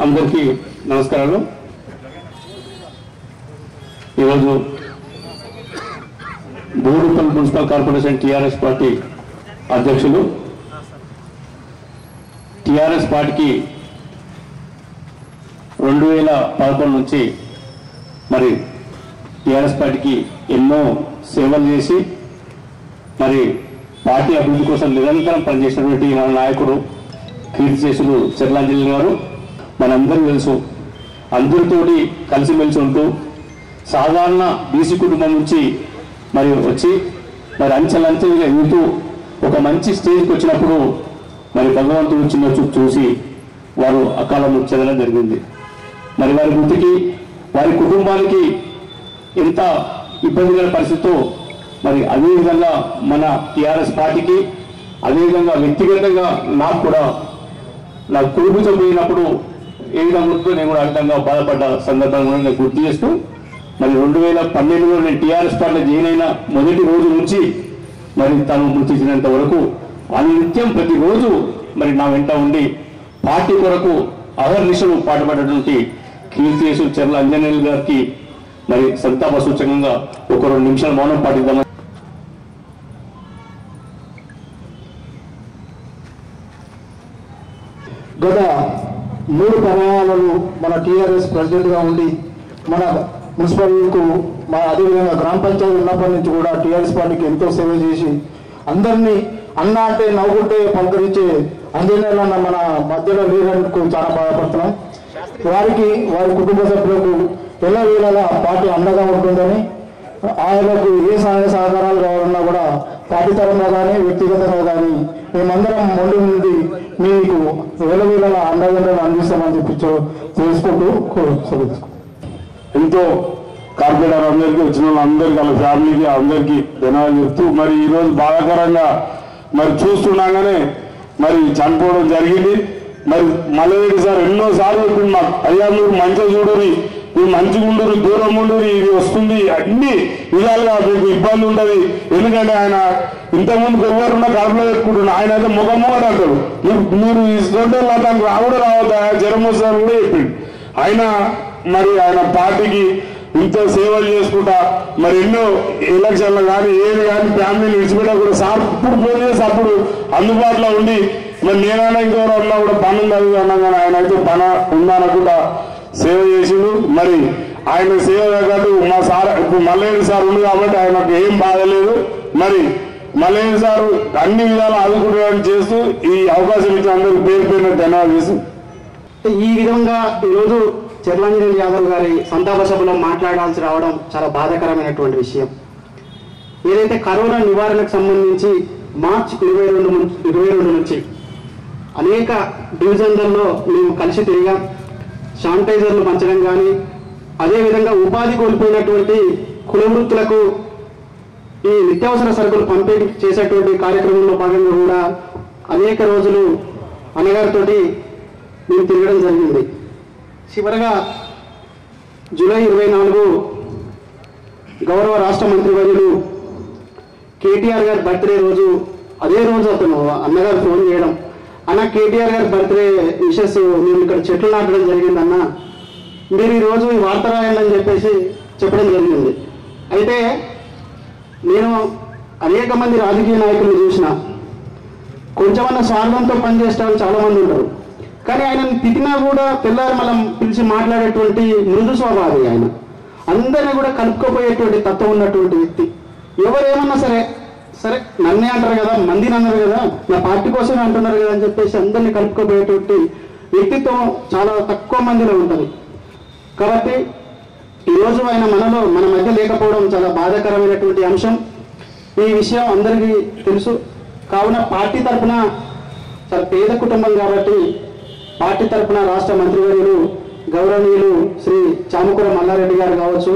అందరికీ నమస్కారాలు. ఈరోజు Boduppal municipal corporation TRS party అధ్యక్షులు, టీఆర్ఎస్ పార్టీకి 2011 నుంచి మరి టీఆర్ఎస్ పార్టీకి ఎన్నో సేవలు చేసి మరి పార్టీ అభివృద్ధి కోసం నిరంతరం పనిచేసినటువంటి మన నాయకుడు కీర్తిశేషులు చెర్లాంజలి గారు మనందరికీ తెలుసు. అందరితోటి కలిసిమెలిసి ఉంటూ సాధారణ బీసీ కుటుంబం నుంచి మరి వచ్చి మరి అంచెలంచెలుగా ఎదుగుతూ ఒక మంచి స్టేజ్కి వచ్చినప్పుడు మరి భగవంతుడు చిన్న చూపు చూసి వారు అకాల మృతి చెందడం జరిగింది. మరి వారి మృతికి వారి కుటుంబానికి ఎంత ఇబ్బందికర పరిస్థితితో మరి అదేవిధంగా మన టీఆర్ఎస్ పార్టీకి అదేవిధంగా వ్యక్తిగతంగా నాకు కూడా నా కుటుంబంతో పోయినప్పుడు ఏ విధంగా ఉంటుందో నేను కూడా ఆ విధంగా బాధపడ్డ సందర్భాన్ని కూడా నేను గుర్తు చేస్తూ మరి 2012లో నేను టీఆర్ఎస్ పార్టీలో జాయిన్ అయిన మొదటి రోజు నుంచి మరి తను మృతి చెందినంత వరకు నిత్యం ప్రతిరోజు మరి నా వెంట ఉండి పార్టీ కొరకు అహర్నిశలు పాటుపడినటువంటి కీర్తిశేషులు చెర్లాంజలి గారికి మరి సంతాప సూచకంగా ఒక 2 నిమిషాలు మౌనం పాటిద్దామని. గత 3 పర్యాయాలను మన టీఆర్ఎస్ ప్రెసిడెంట్గా ఉండి మన మున్సిపల్కు మా అదేవిధంగా గ్రామ పంచాయతీ ఉన్నప్పటి నుంచి కూడా టీఆర్ఎస్ పార్టీకి ఎంతో సేవ చేసి అందరినీ అన్న అంటే నవ్వుకుంటే పలకరించే అంజనేయులు అన్న మన మధ్యలో లేనందుకు చాలా బాధపడుతున్నాం. వారికి వారి కుటుంబ సభ్యులకు ఎలా వేళలా పార్టీ అండగా ఉంటుందని, ఆయనకు ఏ సహాయ సహకారాలు కావాలన్నా కూడా పార్టీ తరంగా కానీ వ్యక్తిగతంగా కానీ మేమందరం ముందు నుండి మీకు వేళవేళలా అండగా అందిస్తామని చెప్పి తెలుసుకుంటూ ఎంతో కార్పొరేటర్ అందరికీ వచ్చిన వాళ్ళందరికీ వాళ్ళ ఫ్యామిలీకి అందరికీ ధన్యవాదాలు చెప్తూ మరి ఈరోజు బాధాకరంగా మరి చూస్తుండగానే మరి చనిపోవడం జరిగింది. మరి మల్లరెడ్డి సార్ ఎన్నోసార్లు చెప్పింది మాకు, అయ్యా మీరు మంచిగా చూడురి, మీరు మంచిగా ఉండురు, దూరం ఉండురి, ఇది వస్తుంది, అన్ని విధాలుగా మీకు ఇబ్బంది ఉంటుంది. ఎందుకంటే ఆయన ఇంతకుముందు ఎవరున్నా కడుపులో పెట్టుకుంటున్నా, ఆయన అయితే ముఖముఖడు అంటాడు, మీరు ఈ స్టూడెంట్ అతనికి రావడం రావద్దా జ్వరం వస్తుందని కూడా చెప్పిండు. మరి ఆయన పార్టీకి ఇంత సేవలు చేసుకుంటా మరి ఎన్నో ఎలక్షన్లు కానీ ఏది కానీ ఫ్యామిలీని విడిచిపెట్టా కూడా సార్ ఇప్పుడు ఫోన్ చేసి అప్పుడు అందుబాటులో ఉండి మరి నేనైనా ఇంకెవరన్నా కూడా పనులు చదువుతున్నా కానీ ఆయన అయితే పని ఉందనకుండా సేవ చేసిండు. మరి ఆయన సేవ తగ్గట్టు మా సార్ ఇప్పుడు మల్లయ్య సార్ ఉంది కాబట్టి ఆయనకు ఏం బాధ లేదు. మరి మల్లయ్య సారు అన్ని విధాలు ఆదుకుంటారని చేస్తూ ఈ అవకాశం ఇచ్చి అందరికి పేరు పేరున ధన్యవాదాలు చేస్తూ ఈ విధంగా ఈరోజు చెర్లాంజలి యాదవ్ గారి సంతాప సభలో మాట్లాడాల్సి రావడం చాలా బాధాకరమైనటువంటి విషయం. ఏదైతే కరోనా నివారణకు సంబంధించి మార్చి 22 నుంచి అనేక డివిజన్లలో మేము కలిసి తిరిగాం. శానిటైజర్లు పంచడం కానీ అదేవిధంగా ఉపాధి కోల్పోయినటువంటి కుల వృత్తులకు ఈ నిత్యావసర సరుకులు పంపిణీ చేసేటువంటి కార్యక్రమంలో భాగంగా కూడా అనేక రోజులు అన్నగారితో మేము తిరగడం జరిగింది. చివరగా జూలై 24 గౌరవ రాష్ట్ర మంత్రివర్యులు కేటీఆర్ గారి బర్త్డే రోజు, అదే రోజు అతను అన్నగారు ఫోన్ చేయడం, అన్న కేటీఆర్ గారి బర్త్డే విషెస్ మేము ఇక్కడ చెట్లు నాటడం జరిగిందన్న, మీరు ఈరోజు ఈ వార్త రాయండి అని చెప్పేసి చెప్పడం జరిగింది. అయితే నేను అనేక మంది రాజకీయ నాయకులను చూసిన, కొంచెమన్నా స్వార్థంతో పనిచేసే వాళ్ళు చాలామంది ఉంటారు. కానీ ఆయనను తిట్టినా కూడా తెల్లారి మనం పిలిచి మాట్లాడేటువంటి మృదు స్వభావి ఆయన. అందరినీ కూడా కలుపుకోపోయేటువంటి తత్వం ఉన్నటువంటి వ్యక్తి. ఎవరేమన్నా సరే సరే నన్నే అంటారు కదా, మందిని అన్నారు కదా, నా పార్టీ కోసమే అంటున్నారు కదా అని చెప్పేసి అందరినీ కలుపుకోపోయేటువంటి వ్యక్తిత్వం చాలా తక్కువ మందిలో ఉంటుంది. కాబట్టి ఈరోజు ఆయన మన మధ్య లేకపోవడం చాలా బాధాకరమైనటువంటి అంశం. ఈ విషయం అందరికీ తెలుసు. కావున పార్టీ తరఫున చాలా పేద కుటుంబం కాబట్టి పార్టీ తరఫున రాష్ట్ర మంత్రివర్యులు గౌరవనీయులు శ్రీ చామకూర మల్లారెడ్డి గారు కావచ్చు,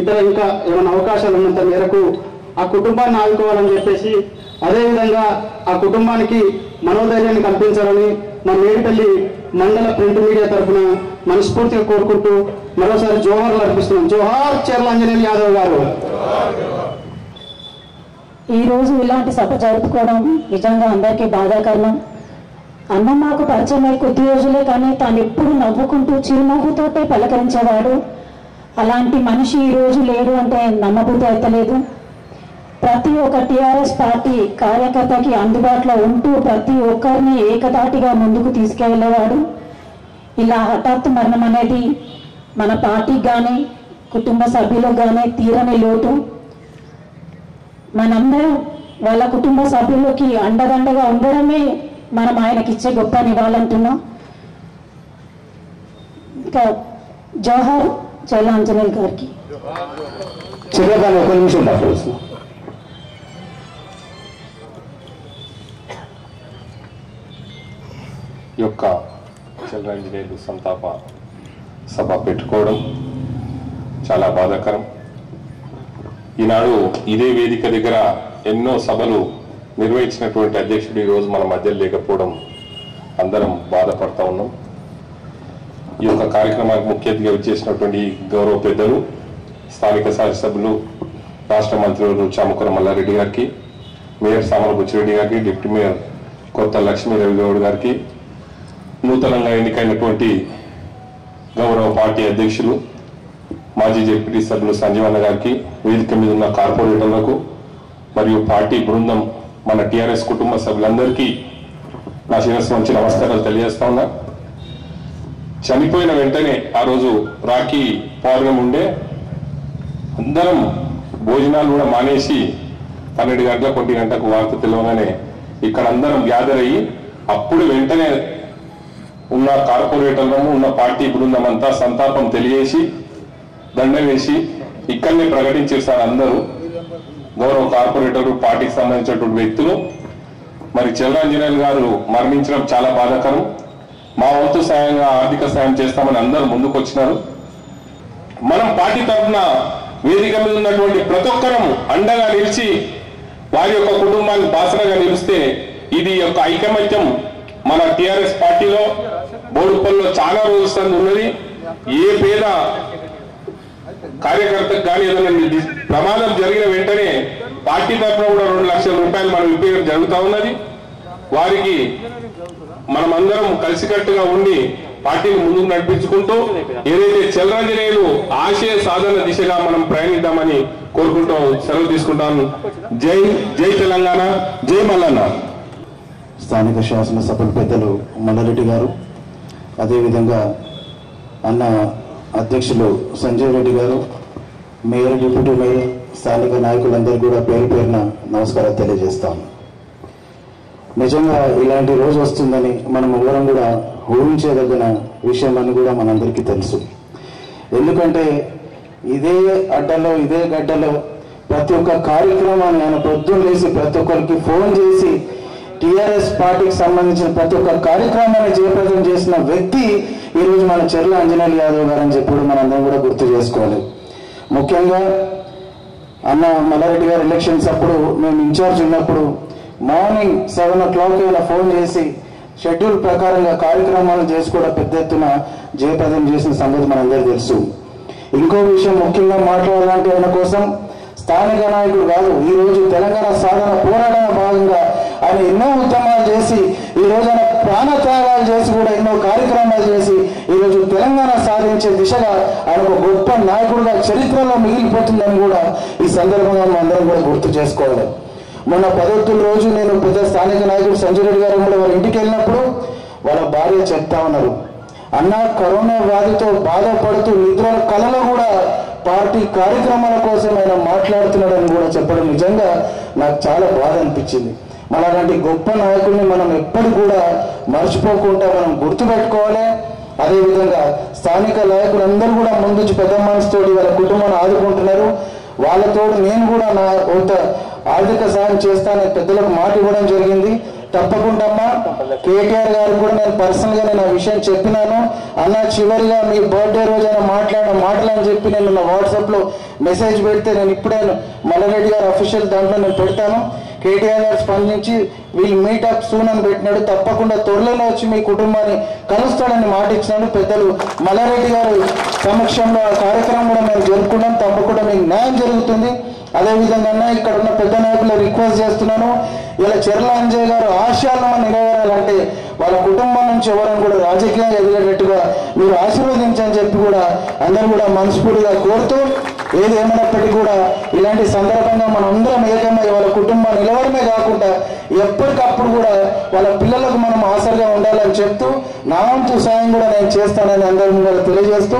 ఇతర ఇంకా ఏమైనా అవకాశాలు ఉన్నంత మేరకు ఆ కుటుంబాన్ని ఆదుకోవాలని చెప్పేసి, అదేవిధంగా ఆ కుటుంబానికి మనోధైర్యాన్ని కల్పించాలని మా మేడిపల్లి మండల ప్రింట్ మీడియా తరఫున మనస్ఫూర్తిగా కోరుకుంటూ మరోసారి జోహార్లు అర్పిస్తున్నాం. జోహార్ చెర్లాంజలి యాదవ్ గారు. ఈ రోజు ఇలాంటి సభ జరుపుకోవడం నిజంగా అందరికీ బాధాకరం. అన్న మాకు పరిచయం అయి కొద్ది రోజులే, కానీ తాను ఎప్పుడు నవ్వుకుంటూ చిరునవ్వుతోటే పలకరించేవాడు. అలాంటి మనిషి ఈరోజు లేడు అంటే నమ్మబుద్ధి అయితలేదు. ప్రతి ఒక్క టీఆర్ఎస్ పార్టీ కార్యకర్తకి అందుబాటులో ఉంటూ ప్రతి ఒక్కరిని ఏకతాటిగా ముందుకు తీసుకెళ్లేవాడు. ఇలా హఠాత్తు మరణం అనేది మన పార్టీకి కానీ కుటుంబ సభ్యులకు కానీ తీరని లోటు. మనందరం వాళ్ళ కుటుంబ సభ్యులకి అండదండగా ఉండడమే మనం ఆయనకి ఇచ్చే గొప్ప నివాళులంటున్నాం. ఇంకా జవహర్ చెల్ల ఆంజనేయులు గారికి చివరిదాన్ని ఒక నిమిషం డాక్టర్ యొక్క చెల్లాంజనేయులు సంతాప సభ పెట్టుకోవడం చాలా బాధాకరం. ఈనాడు ఇదే వేదిక దగ్గర ఎన్నో సభలు నిర్వహించినటువంటి అధ్యక్షుడు ఈరోజు మన మధ్య లేకపోవడం అందరం బాధపడతా ఉన్నాం. ఈ యొక్క కార్యక్రమానికి ముఖ్య అతిథిగా వచ్చేసినటువంటి గౌరవ పెద్దలు, స్థానిక శాసనసభ్యులు, రాష్ట్ర మంత్రులు చామకూర మల్లారెడ్డి గారికి, మేయర్ సామల బుచ్చిరెడ్డి గారికి, డిప్యూటీ మేయర్ కొత్త లక్ష్మీ రవిగౌడ్ గారికి, నూతనంగా ఎన్నికైనటువంటి గౌరవ పార్టీ అధ్యక్షులు మాజీ జెడ్పీటీ సభ్యులు సంజీవన్న గారికి, వేదిక మీద ఉన్న కార్పొరేటర్లకు మరియు పార్టీ బృందం, మన టీఆర్ఎస్ కుటుంబ సభ్యులందరికీ నా శిరస్సు నుంచి నమస్కారాలు తెలియజేస్తా ఉన్నా. చనిపోయిన వెంటనే ఆ రోజు రాఖీ పౌర్ణమి ఉండే, అందరం భోజనాలు కూడా మానేసి 12 గంటలకు 1 గంటకు వార్త తెలియగానే ఇక్కడ అందరం గ్యాదర్ అయ్యి అప్పుడు వెంటనే ఉన్న కార్పొరేటర్లను ఉన్న పార్టీ బృందం అంతా సంతాపం తెలియజేసి దండ వేసి ఇక్కడనే ప్రకటించారు సార్ అందరూ. గౌరవ కార్పొరేటర్ పార్టీకి సంబంధించినటువంటి వ్యక్తులు మరి చెల్లాంజనేయులు గారు మరణించడం చాలా బాధాకరం. మా వంతు సాయంగా ఆర్థిక సాయం చేస్తామని అందరూ ముందుకు వచ్చినారు. మనం పార్టీ తరఫున వేదిక మీద ఉన్నటువంటి ప్రతి ఒక్కరం అండగా నిలిచి వారి యొక్క కుటుంబాన్ని బాసనగా నిలిస్తే ఇది యొక్క ఐకమత్యం మన టిఆర్ఎస్ పార్టీలో బోడుపల్లిలో చాలా రోజుల సంది ఉన్నది. ఏ పేద కార్యకర్తకు కానీ ఏదైనా ప్రమాదం జరిగిన వెంటనే పార్టీ తరఫున కూడా 2 లక్షల రూపాయలు మనం ఇప్పేయడం జరుగుతూ ఉన్నది. వారికి మనమందరం కలిసికట్టుగా ఉండి పార్టీని ముందుకు నడిపించుకుంటూ ఏదైతే చెల్లాంజనేయులు ఆశయ సాధన దిశగా మనం ప్రయాణిద్దామని కోరుకుంటూ సెలవు తీసుకుంటాను. జై జై తెలంగాణ, జై మల్లన్న. స్థానిక శాసనసభ్యుల పెద్దలు మల్లారెడ్డి గారు, అదేవిధంగా అన్న అధ్యక్షులు సంజయ్ రెడ్డి గారు, మేయర్, డిప్యూటీ మేయర్, స్థానిక నాయకులందరూ కూడా పేరు పేరున నమస్కారాలు తెలియజేస్తాము. నిజంగా ఇలాంటి రోజు వస్తుందని మనం ఎవరం కూడా ఊహించేదగిన విషయం అని కూడా మనందరికీ తెలుసు. ఎందుకంటే ఇదే అడ్డలో ఇదే గడ్డలో ప్రతి ఒక్క కార్యక్రమాన్ని ఆయన పొద్దున్న లేసి ప్రతి ఒక్కరికి ఫోన్ చేసి టీఆర్ఎస్ పార్టీకి సంబంధించిన ప్రతి ఒక్క కార్యక్రమాన్ని జయప్రదం చేసిన వ్యక్తి ఈరోజు మన చెర్ల ఆంజనేయులు యాదవ్ గారు అని చెప్పి మనందరం కూడా గుర్తు చేసుకోవాలి. ముఖ్యంగా అన్న మల్లారెడ్డి గారు ఎలక్షన్స్ అప్పుడు మేము ఇన్ఛార్జ్ ఉన్నప్పుడు మార్నింగ్ 7 o'clock ఇలా ఫోన్ చేసి షెడ్యూల్ ప్రకారంగా కార్యక్రమాలు చేసి కూడా పెద్ద ఎత్తున జయప్రదం చేసిన సంగతి మనందరికీ తెలుసు. ఇంకో విషయం ముఖ్యంగా మాట్లాడాలంటే ఆయన కోసం స్థానిక నాయకుడు కాదు, ఈరోజు తెలంగాణ సాధన పోరాటంలో భాగంగా ఆయన ఎన్నో ఉద్యమాలు చేసి ఈరోజు ఆయన ప్రాణత్యాగాలు చేసి కూడా ఎన్నో కార్యక్రమాలు చేసి ఈరోజు తెలంగాణ సాధించే దిశగా ఆయన ఒక గొప్ప నాయకుడిగా చరిత్రలో మిగిలిపోతుందని కూడా ఈ సందర్భంగా మనందరం కూడా గుర్తు చేసుకోవాలి. మొన్న 10వ రోజు నేను పెద్ద స్థానిక నాయకుడు సంజయ్ రెడ్డి గారు కూడా వారి ఇంటికి వెళ్ళినప్పుడు వాళ్ళ భార్య చెప్తా ఉన్నారు, అన్న కరోనా వ్యాధితో బాధపడుతూ నిద్రల కళలో కూడా పార్టీ కార్యక్రమాల కోసం ఆయన మాట్లాడుతున్నాడని కూడా చెప్పడం నిజంగా నాకు చాలా బాధ అనిపించింది. అలాంటి గొప్ప నాయకుడిని మనం ఎప్పుడు కూడా మర్చిపోకుండా మనం గుర్తుపెట్టుకోవాలి. అదేవిధంగా స్థానిక నాయకులందరూ కూడా ముందుంచి పెద్ద మనసుతోటి వాళ్ళ కుటుంబాన్ని ఆదుకుంటున్నారు. వాళ్ళతోడు నేను కూడా నా కొంత ఆర్థిక సాయం చేస్తానని పెద్దలకు మాట ఇవ్వడం జరిగింది. తప్పకుండా అమ్మా కేటీఆర్ గారికి కూడా నేను పర్సనల్ గా నేను ఆ విషయం చెప్పినాను. అన్న చివరిగా మీ బర్త్డే రోజైనా మాట్లాడిన మాటలు అని చెప్పి నేను నా వాట్సాప్ లో మెసేజ్ పెడితే నేను ఇప్పుడే మల్లారెడ్డి గారు అఫీషియల్ దాంట్లో నేను పెడతాను. కేటీఆర్ గారు స్పందించి వీళ్ళు మీటప్ సూన్ అని పెట్టినాడు, తప్పకుండా త్వరలోనే వచ్చి మీ కుటుంబాన్ని కలుస్తాడని మాట ఇచ్చినాడు. పెద్దలు మల్లారెడ్డి గారు సమక్షంలో ఆ కార్యక్రమం కూడా మేము జరుపుకున్నాం. తప్పకుండా మీకు న్యాయం జరుగుతుంది. అదేవిధంగా ఇక్కడ ఉన్న పెద్ద నాయకులు రిక్వెస్ట్ చేస్తున్నాను, ఇలా చెర్ల అంజయ్ గారు ఆశయాలను మనం నెరవేరాలంటే వాళ్ళ కుటుంబం నుంచి ఎవరైనా కూడా రాజకీయంగా ఎదిగేటట్టుగా మీరు ఆశీర్వదించని చెప్పి కూడా అందరూ కూడా మనస్ఫూర్తిగా కోరుతూ, ఏది ఏమైనప్పటికీ కూడా ఇలాంటి సందర్భంగా మనం అందరం ఏకమై వాళ్ళ కుటుంబాన్ని నిలవడమే కాకుండా ఎప్పటికప్పుడు కూడా వాళ్ళ పిల్లలకు మనం ఆసరిగా ఉండాలని చెప్తూ, నా వంతు సాయం కూడా నేను చేస్తానని అందరం కూడా తెలియజేస్తూ,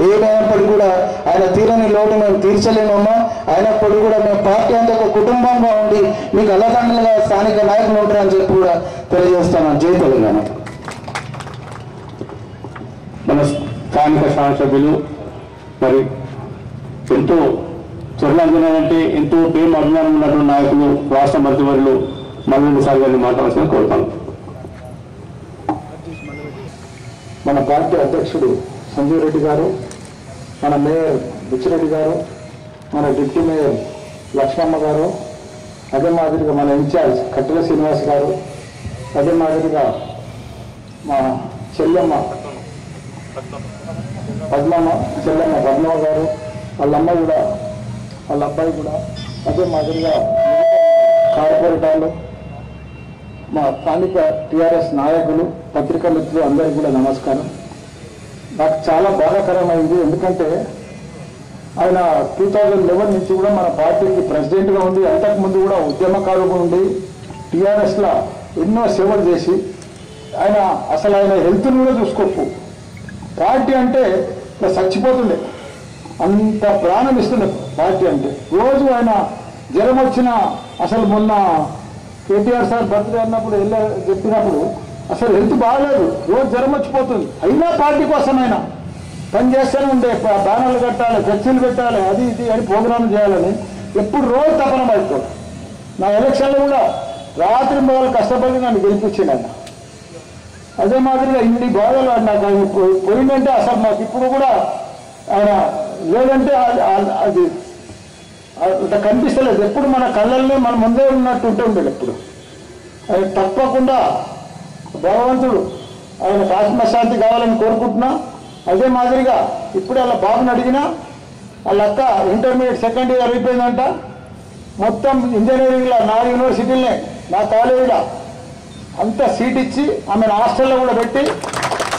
ఏమైనప్పటికీ కూడా ఆయన తీరని లోటు మేము తీర్చలేమమ్మా, అయినప్పటికీ కూడా మేము పార్టీ అంతా ఒక కుటుంబంగా ఉండి మీకు అల్లదండలుగా స్థానిక నాయకులు ఉంటారని చెప్పి కూడా తెలియజేస్తాను. జై తెలంగాణ. మన స్థానిక శాసనసభ్యులు మరి ఎంతో చెర్లంజన అంటే ఎంతో ప్రేమ అభిమానం ఉన్నటువంటి నాయకులు రాష్ట్ర మంత్రివర్యులు మల్రెడ్డి సార్ గారిని మాట్లాడాల్సిన కోరుతాను. మన పార్టీ అధ్యక్షుడు సంజీవ్ రెడ్డి గారు, మన మేయర్ బుచ్చిరెడ్డి గారు, మన డిప్యూటీ మేయర్ లక్ష్మమ్మ గారు, అదే మాదిరిగా మన ఇన్ఛార్జ్ కట్టెల శ్రీనివాస్ గారు, అదే మాదిరిగా మా చెల్లెమ్మ పద్మమ్మ గారు, వాళ్ళ అమ్మ కూడా, వాళ్ళ అబ్బాయి కూడా, అదే మాదిరిగా కార్పొరేటర్లు, మా స్థానిక టీఆర్ఎస్ నాయకులు, పత్రికా మిత్రులు అందరికీ కూడా నమస్కారం. నాకు చాలా బాధాకరమైంది. ఎందుకంటే ఆయన 2011 నుంచి కూడా మన పార్టీకి ప్రెసిడెంట్గా ఉండి, అంతకుముందు కూడా ఉద్యమకారుగా ఉండి టీఆర్ఎస్లో ఎన్నో సేవలు చేసి ఆయన అసలు ఆయన హెల్త్ని కూడా చూసుకోకు. పార్టీ అంటే ఇట్లా చచ్చిపోతుండే, అంత ప్రాణం ఇస్తుండే పార్టీ అంటే. రోజు ఆయన జ్వరం వచ్చిన, అసలు మొన్న కేటీఆర్ సార్ బర్త్డే అన్నప్పుడు చెప్పినప్పుడు అసలు హెల్త్ బాగాలేదు, రోజు జ్వరం వచ్చిపోతుంది, అయినా పార్టీ కోసం ఆయన పని చేస్తూనే ఉండే. బ్యానర్లు కట్టాలి, ఫ్లెక్సీలు పెట్టాలి, అది ఇది అని ప్రోగ్రాం చేయాలని ఎప్పుడు రోజు తపన పడుతుంది. నా ఎలక్షన్లో కూడా రాత్రి మొదలు కష్టపడి నన్ను గెలిపించింది ఆయన. అదే మాదిరిగా ఇన్ని బాధలు నాకు ఆయన పోయిందంటే అసలు మాకు ఇప్పుడు కూడా ఆయన లేదంటే అది అంత కనిపిస్తలేదు. ఎప్పుడు మన కళ్ళల్లో మన ముందే ఉన్నట్టు ఉంటే ఉండేది. ఎప్పుడు ఆయన తప్పకుండా భగవంతుడు ఆయన ఆత్మశాంతి కావాలని కోరుకుంటున్నా. అదే మాదిరిగా ఇప్పుడు వాళ్ళ బాబుని అడిగినా, వాళ్ళ అక్క ఇంటర్మీడియట్ సెకండ్ ఇయర్ అయిపోయిందంట. మొత్తం ఇంజనీరింగ్లో 4 యూనివర్సిటీలనే నా కాలేజీలో అంతా సీట్ ఇచ్చి ఆమెను హాస్టల్లో కూడా పెట్టి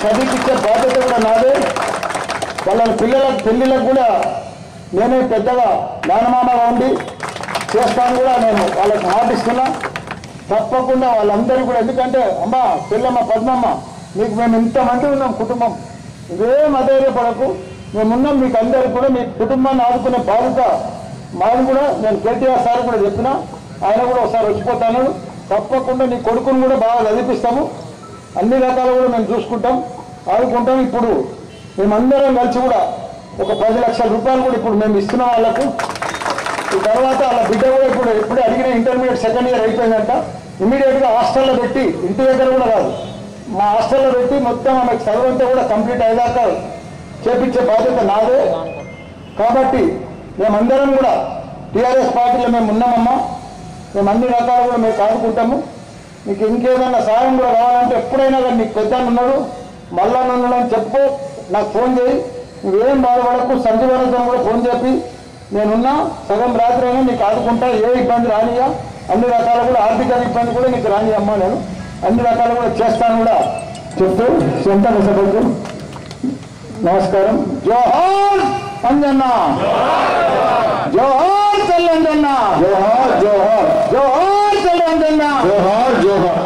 చదివించే బాధ్యత కూడా నాదే. వాళ్ళ పిల్లల పెళ్ళిళ్ళకు కూడా నేనే పెద్దగా మేనమామగా ఉండి చేస్తాను కూడా నేను వాళ్ళకి మాటిస్తున్నా. తప్పకుండా వాళ్ళందరూ కూడా, ఎందుకంటే అమ్మ పిల్లమ్మ పద్మమ్మ మీకు మేము ఇంతమంది ఉన్నాం కుటుంబం, ఇదేం అధైర్యపడకు, మేమున్నాం మీకు అందరికీ కూడా. మీ కుటుంబాన్ని ఆదుకునే బాధ్యత మాది కూడా. నేను కేటీఆర్ సార్ కూడా చెప్పిన, ఆయన కూడా ఒకసారి వచ్చిపోతాను. తప్పకుండా నీ కొడుకుని కూడా బాగా చదివిస్తాము, అన్ని రకాలు కూడా మేము చూసుకుంటాం, ఆదుకుంటాం. ఇప్పుడు మేమందరం కలిసి కూడా ఒక 10 లక్షల రూపాయలు కూడా ఇప్పుడు మేము ఇస్తున్నాం వాళ్ళకు. ఈ తర్వాత వాళ్ళ బిడ్డ కూడా ఎప్పుడే అడిగిన ఇంటర్మీడియట్ సెకండ్ ఇయర్ అయిపోయిందంట. ఇమీడియట్గా హాస్టల్లో పెట్టి, ఇంటి దగ్గర కూడా కాదు, మా హాస్టల్లో పెట్టి మొత్తం ఆమెకు చదువంతా కూడా కంప్లీట్ అయ్యాక చేపించే బాధ్యత నాదే. కాబట్టి మేమందరం కూడా టీఆర్ఎస్ పార్టీలో మేము ఉన్నామమ్మా. మేము అన్ని రకాలు కూడా మేము ఆదుకుంటాము. మీకు ఇంకేదన్నా సాయం కూడా కావాలంటే ఎప్పుడైనా కానీ నీకు పెద్ద ఉన్నాడు, మళ్ళా నన్ను అని చెప్పుకో, నాకు ఫోన్ చేయి, నువ్వేం బాధపడకు. సంజీవనతో కూడా ఫోన్ చెప్పి నేనున్నా, సగం రాత్రి అయినా నీకు ఆదుకుంటా, ఏ ఇబ్బంది రానియా, అన్ని రకాలు కూడా ఆర్థిక ఇబ్బంది కూడా నీకు రానియమ్మా, నేను అన్ని రకాలు కూడా చేస్తాను కూడా చెప్తూ సొంత సభకు నమస్కారం. జోహార్ అంజన్న, జోహార్ తెల్లంజన్న, జోహార్ జోహార్, జోహార్ తెల్లంజన్న, జోహార్ జోహార్.